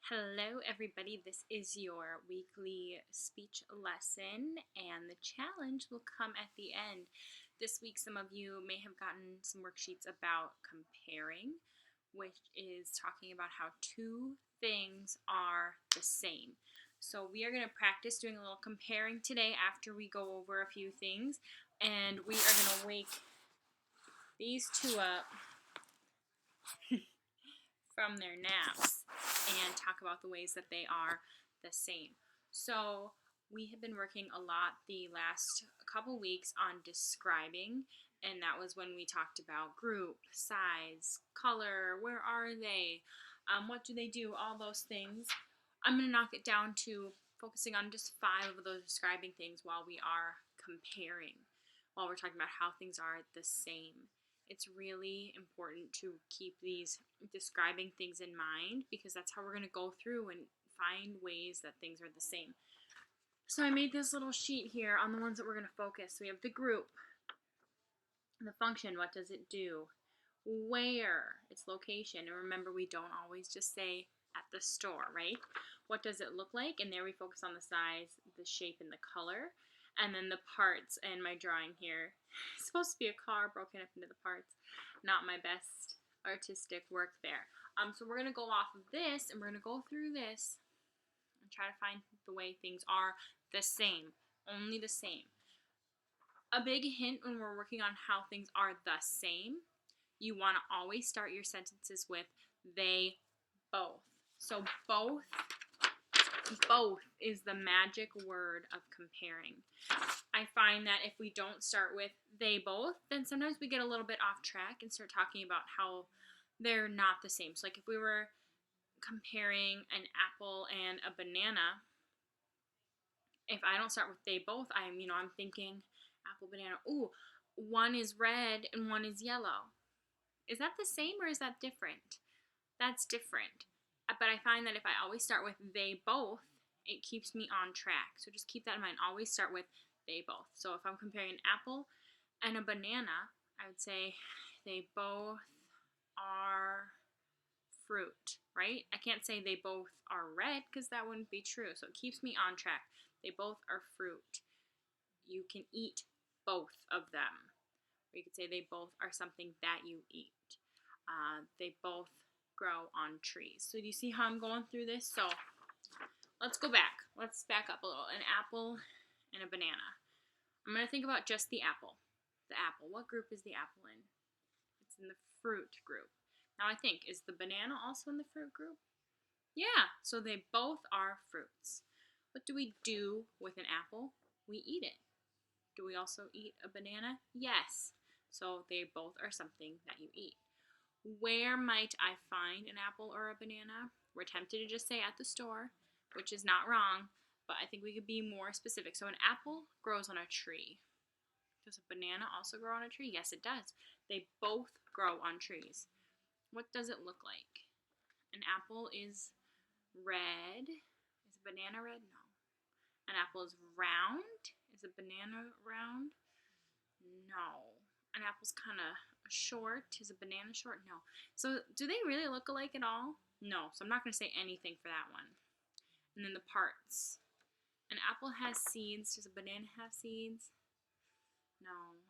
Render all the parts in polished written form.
Hello, everybody. This is your weekly speech lesson, and the challenge will come at the end. This week, some of you may have gotten some worksheets about comparing, which is talking about how two things are the same. So, we are going to practice doing a little comparing today after we go over a few things, and we are going to wake these two up from their naps and talk about the ways that they are the same. So we have been working a lot the last couple weeks on describing, and that was when we talked about group, size, color, where are they, what do they do, all those things. I'm going to knock it down to focusing on just 5 of those describing things while we are comparing, while we're talking about how things are the same. It's really important to keep these describing things in mind because that's how we're going to go through and find ways that things are the same. So I made this little sheet here on the ones that we're going to focus. We have the group, the function, what does it do, where, its location, and remember we don't always just say at the store, right? What does it look like? And there we focus on the size, the shape, and the color. And then the parts, and my drawing here, it's supposed to be a car broken up into the parts. Not my best artistic work there. So we're going to go off of this, and we're going to go through this and try to find the way things are the same. Only the same. A big hint when we're working on how things are the same, you want to always start your sentences with they both. So both is the magic word of comparing. I find that if we don't start with they both, then sometimes we get a little bit off track and start talking about how they're not the same. So like if we were comparing an apple and a banana, if I don't start with they both, I'm thinking apple, banana. Ooh, one is red and one is yellow. Is that the same or is that different? That's different. But I find that if I always start with they both, it keeps me on track. So just keep that in mind. Always start with they both. So if I'm comparing an apple and a banana, I would say they both are fruit, right? I can't say they both are red because that wouldn't be true. So it keeps me on track. They both are fruit. You can eat both of them. Or you could say they both are something that you eat. They both grow on trees. So do you see how I'm going through this? So let's go back. Let's back up a little. An apple and a banana. I'm going to think about just the apple. The apple. What group is the apple in? It's in the fruit group. Now I think, is the banana also in the fruit group? Yeah, so they both are fruits. What do we do with an apple? We eat it. Do we also eat a banana? Yes. So they both are something that you eat. Where might I find an apple or a banana? We're tempted to just say at the store, which is not wrong, but I think we could be more specific. So an apple grows on a tree. Does a banana also grow on a tree? Yes, it does. They both grow on trees. What does it look like? An apple is red. Is a banana red? No. An apple is round. Is a banana round? No. An apple's kind of short. Is a banana short? No. So do they really look alike at all? No. So I'm not going to say anything for that one. And then the parts. An apple has seeds. Does a banana have seeds? No.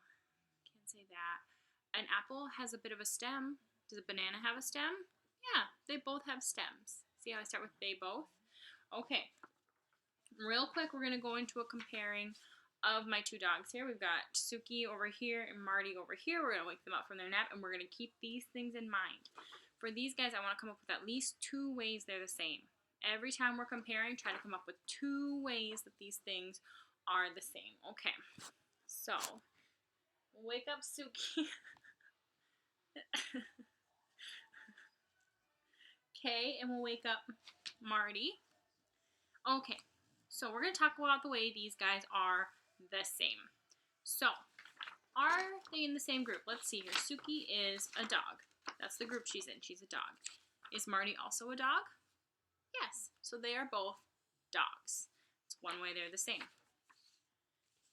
Can't say that. An apple has a bit of a stem. Does a banana have a stem? Yeah, they both have stems. See how I start with they both? Okay. Real quick, we're going to go into a comparing of my 2 dogs here. We've got Suki over here and Marty over here. We're going to wake them up from their nap, and we're going to keep these things in mind. For these guys, I want to come up with at least 2 ways they're the same. Every time we're comparing, try to come up with 2 ways that these things are the same. Okay, so wake up Suki. Okay, and we'll wake up Marty. Okay, so we're going to talk about the way these guys are the same. So, are they in the same group? Let's see here. Suki is a dog. That's the group she's in. She's a dog. Is Marty also a dog? Yes. So they are both dogs. It's one way they're the same.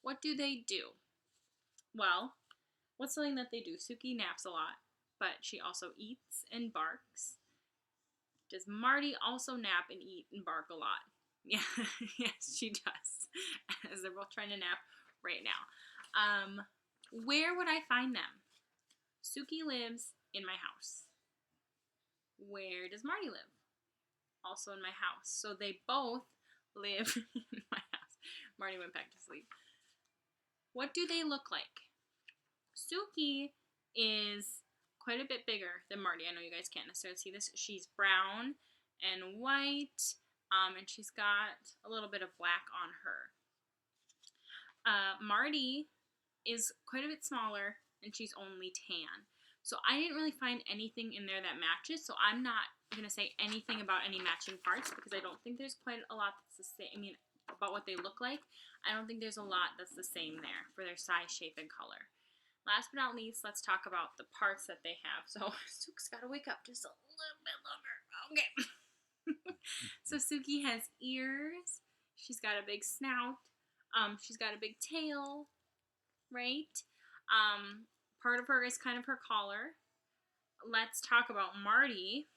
What do they do? Well, what's something that they do? Suki naps a lot, but she also eats and barks. Does Marty also nap and eat and bark a lot? Yeah, yes, she does. As they're both trying to nap right now. Where would I find them? Suki lives in my house. Where does Marty live? Also in my house. So they both live in my house. Marty went back to sleep. What do they look like? Suki is quite a bit bigger than Marty. I know you guys can't necessarily see this. She's brown and white, and she's got a little bit of black on her. Marty is quite a bit smaller, and she's only tan. So I didn't really find anything in there that matches, so I'm not going to say anything about any matching parts because I don't think there's quite a lot that's the same. I mean, about what they look like, I don't think there's a lot that's the same there for their size, shape, and color. Last but not least, let's talk about the parts that they have. So Suki's got to wake up just a little bit longer. Okay. So Suki has ears. She's got a big snout. She's got a big tail, right? Part of her is kind of her collar. Let's talk about Marty.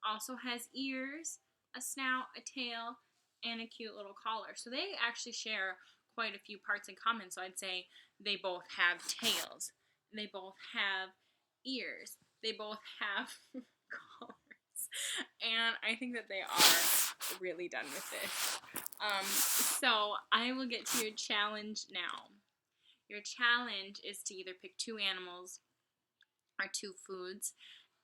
Also has ears, a snout, a tail, and a cute little collar. So they actually share quite a few parts in common. So I'd say they both have tails. They both have ears. They both have collars. And I think that they are really done with this. So I will get to your challenge now. Your challenge is to either pick 2 animals or 2 foods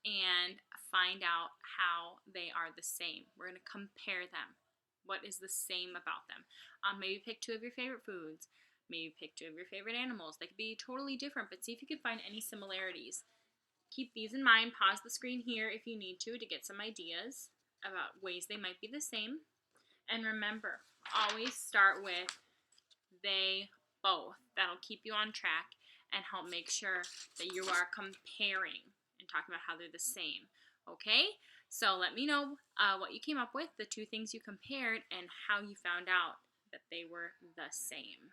and find out how they are the same. We're going to compare them. What is the same about them? Maybe pick 2 of your favorite foods. Maybe pick 2 of your favorite animals. They could be totally different, but see if you can find any similarities. Keep these in mind. Pause the screen here if you need to get some ideas about ways they might be the same. And remember, always start with they both. That'll keep you on track and help make sure that you are comparing and talking about how they're the same. Okay? So let me know what you came up with, the 2 things you compared, and how you found out that they were the same.